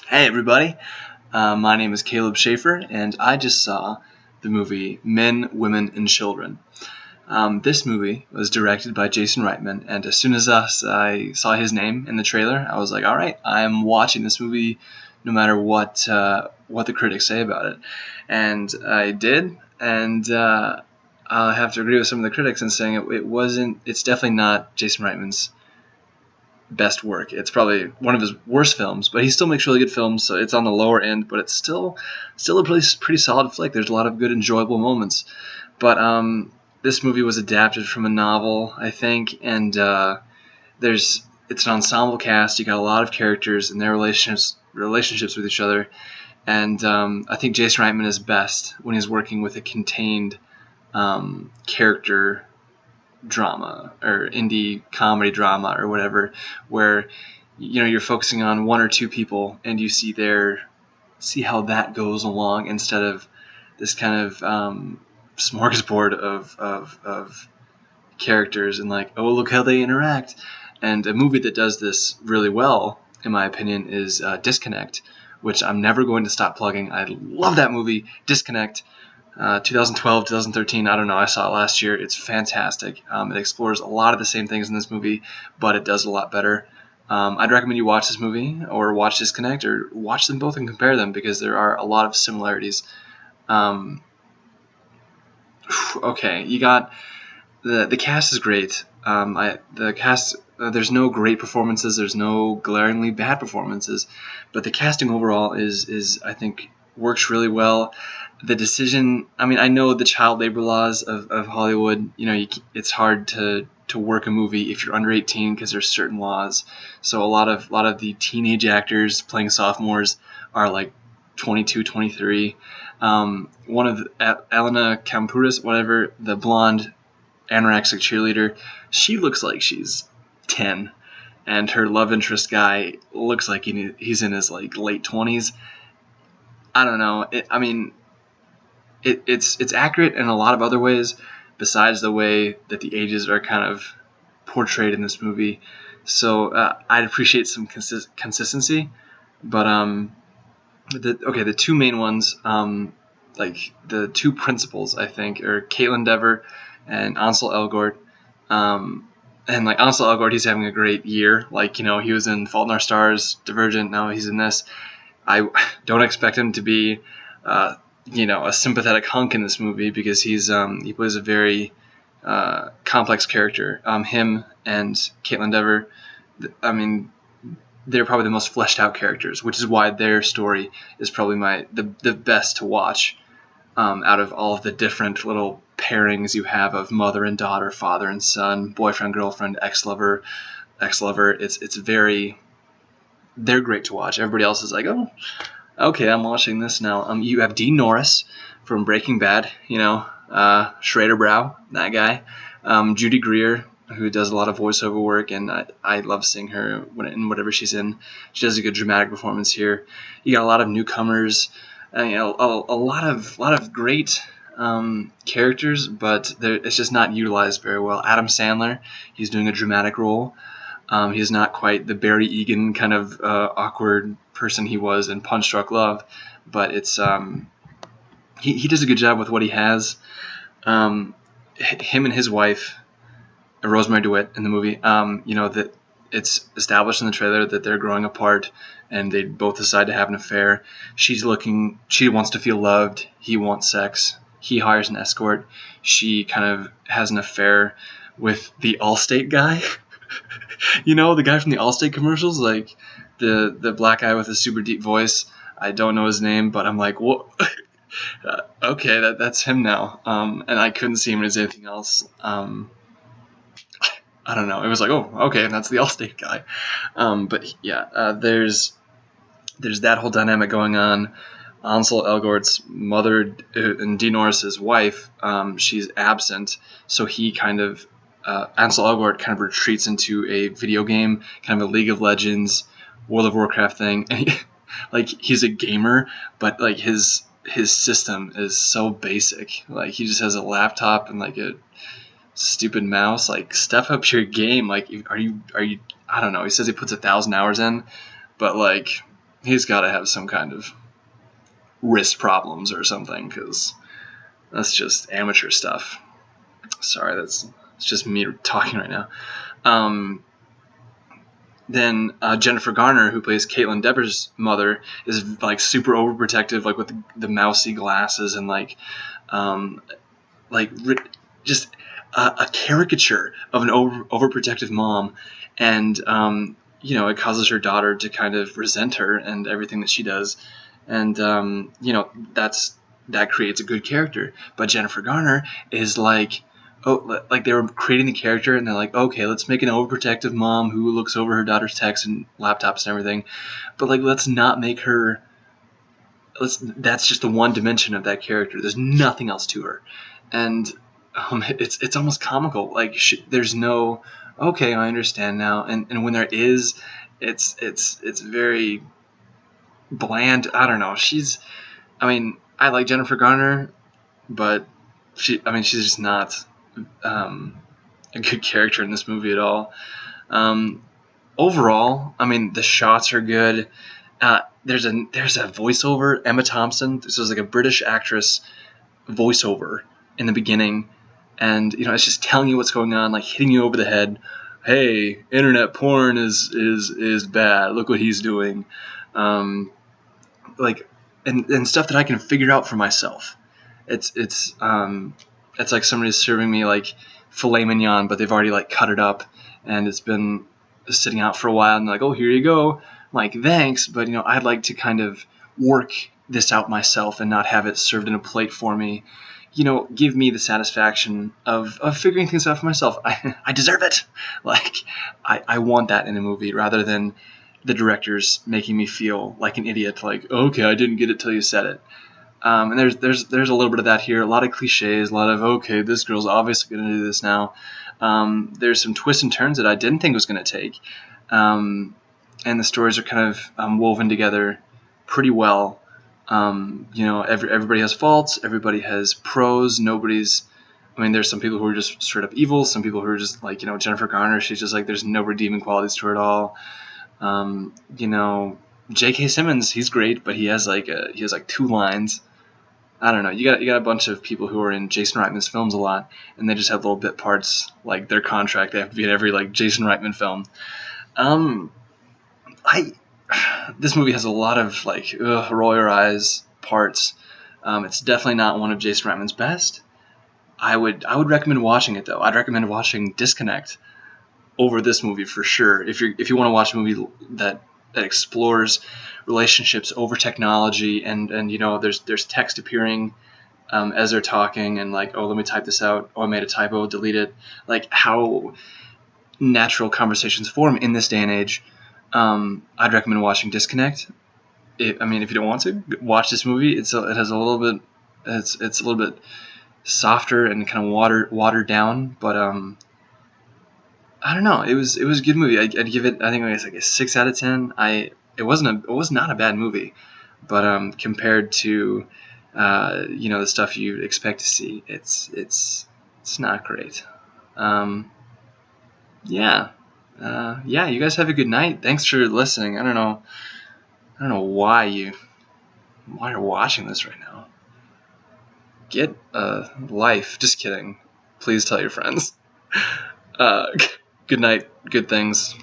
Hey everybody, my name is Caleb Schaefer, and I just saw the movie Men, Women, and Children. This movie was directed by Jason Reitman, and as soon as I saw his name in the trailer, I was like, all right, I'm watching this movie no matter what the critics say about it. And I did, and I have to agree with some of the critics in saying it's definitely not Jason Reitman's best work. It's probably one of his worst films, but he still makes really good films, so it's on the lower end, but it's still a pretty solid flick. There's a lot of good, enjoyable moments. But this movie was adapted from a novel, I think, and it's an ensemble cast. You got a lot of characters and their relationships with each other, and I think Jason Reitman is best when he's working with a contained character drama or indie comedy drama or whatever, where you're focusing on one or two people and you see how that goes along instead of this kind of smorgasbord of characters and like, oh, look how they interact. And a movie that does this really well, in my opinion, is Disconnect, which I'm never going to stop plugging. I love that movie, Disconnect. 2012, 2013, I don't know, I saw it last year. It's fantastic. It explores a lot of the same things in this movie, but it does a lot better. I'd recommend you watch this movie or watch Disconnect or watch them both and compare them because there are a lot of similarities. Okay, you got the cast is great. The cast, there's no great performances, there's no glaringly bad performances, but the casting overall is I think works really well. The decision, I mean, I know the child labor laws of Hollywood. It's hard to work a movie if you're under 18 because there's certain laws. So a lot of the teenage actors playing sophomores are like 22, 23. One of Elena Campuris, whatever, the blonde anorexic cheerleader, she looks like she's 10, and her love interest guy looks like he's in his like late 20s. I don't know. It's accurate in a lot of other ways besides the way that the ages are kind of portrayed in this movie. So I'd appreciate some consistency, but the two main ones, like the two principals, I think, are Caitlin Dever and Ansel Elgort. And like Ansel Elgort, he's having a great year. Like, he was in Fault in Our Stars, Divergent. Now he's in this. I don't expect him to be a sympathetic hunk in this movie because he plays a very complex character. Him and Caitlin Dever, I mean, they're probably the most fleshed out characters, which is why their story is probably the best to watch out of all of the different little pairings you have of mother and daughter, father and son, boyfriend, girlfriend, ex-lover. They're great to watch. Everybody else is like, oh, okay, I'm watching this now. You have Dean Norris from Breaking Bad, Schrader Brow, that guy. Judy Greer, who does a lot of voiceover work, and I love seeing her in whatever she's in. She does a good dramatic performance here. You got a lot of newcomers, a lot of great characters, but it's just not utilized very well. Adam Sandler, he's doing a dramatic role. He's not quite the Barry Egan kind of awkward person he was in Punch Drunk Love, but it's he does a good job with what he has. Him and his wife, Rosemary DeWitt, in the movie, that it's established in the trailer that they're growing apart and they both decide to have an affair. She wants to feel loved. He wants sex. He hires an escort. She kind of has an affair with the Allstate guy. The guy from the Allstate commercials, like the black guy with a super deep voice. I don't know his name, but I'm like, what? Okay, that's him now. And I couldn't see him as anything else. I don't know. It was like, oh, okay, that's the Allstate guy. But yeah, there's that whole dynamic going on. Ansel Elgort's mother and Dean Norris's wife, she's absent, so he kind of Ansel Elgort kind of retreats into a video game, kind of a League of Legends, World of Warcraft thing. And he's a gamer, but like his system is so basic. Like he just has a laptop and like a stupid mouse. Like step up your game. Like are you? I don't know. He says he puts 1,000 hours in, but like he's got to have some kind of wrist problems or something, because that's just amateur stuff. Sorry, it's just me talking right now. Then Jennifer Garner, who plays Caitlin Dever's mother, is like super overprotective, like with the mousy glasses and just a caricature of an overprotective mom, and it causes her daughter to kind of resent her and everything that she does, and that creates a good character. But Jennifer Garner is like, like they were creating the character, and they're like, okay, let's make an overprotective mom who looks over her daughter's texts and laptops and everything, but like let's not make her. That's just the one dimension of that character. There's nothing else to her, and it's almost comical. Like there's no, okay, I understand now, and when there is, it's very bland. I don't know. I like Jennifer Garner, but she's just not a good character in this movie at all. Overall, the shots are good. There's a voiceover, Emma Thompson. This was like a British actress voiceover in the beginning, and it's just telling you what's going on, like hitting you over the head. Hey, internet porn is bad. Look what he's doing. And stuff that I can figure out for myself. It's like somebody's serving me like filet mignon, but they've already like cut it up, and it's been sitting out for a while, and they're like, oh, here you go. I'm like, thanks, but I'd like to kind of work this out myself and not have it served in a plate for me. Give me the satisfaction of figuring things out for myself. I deserve it. Like, I want that in a movie, rather than the directors making me feel like an idiot. Like, okay, I didn't get it till you said it. And there's a little bit of that here. A lot of cliches. A lot of, okay, this girl's obviously going to do this now. There's some twists and turns that I didn't think it was going to take. And the stories are kind of woven together pretty well. Everybody has faults. Everybody has pros. There's some people who are just straight up evil. Some people who are just like, Jennifer Garner. She's just like, there's no redeeming qualities to her at all. J.K. Simmons, he's great, but he has like 2 lines. I don't know. You got a bunch of people who are in Jason Reitman's films a lot, and they just have little bit parts, like their contract. They have to be in every like Jason Reitman film. This movie has a lot of like roll your eyes parts. It's definitely not one of Jason Reitman's best. I would recommend watching it though. I'd recommend watching Disconnect over this movie for sure. If you want to watch a movie that explores relationships over technology, and there's text appearing as they're talking, and like, oh, let me type this out, oh, I made a typo, delete it, like how natural conversations form in this day and age. I'd recommend watching Disconnect. If you don't want to watch this movie, it's a little bit softer and kind of watered down, but I don't know. It was a good movie. I'd give it, I think it was like a 6 out of 10. It was not a bad movie, but compared to the stuff you'd expect to see, it's not great. Yeah. You guys have a good night. Thanks for listening. I don't know why you're watching this right now. Get a life. Just kidding. Please tell your friends. Good night. Good things.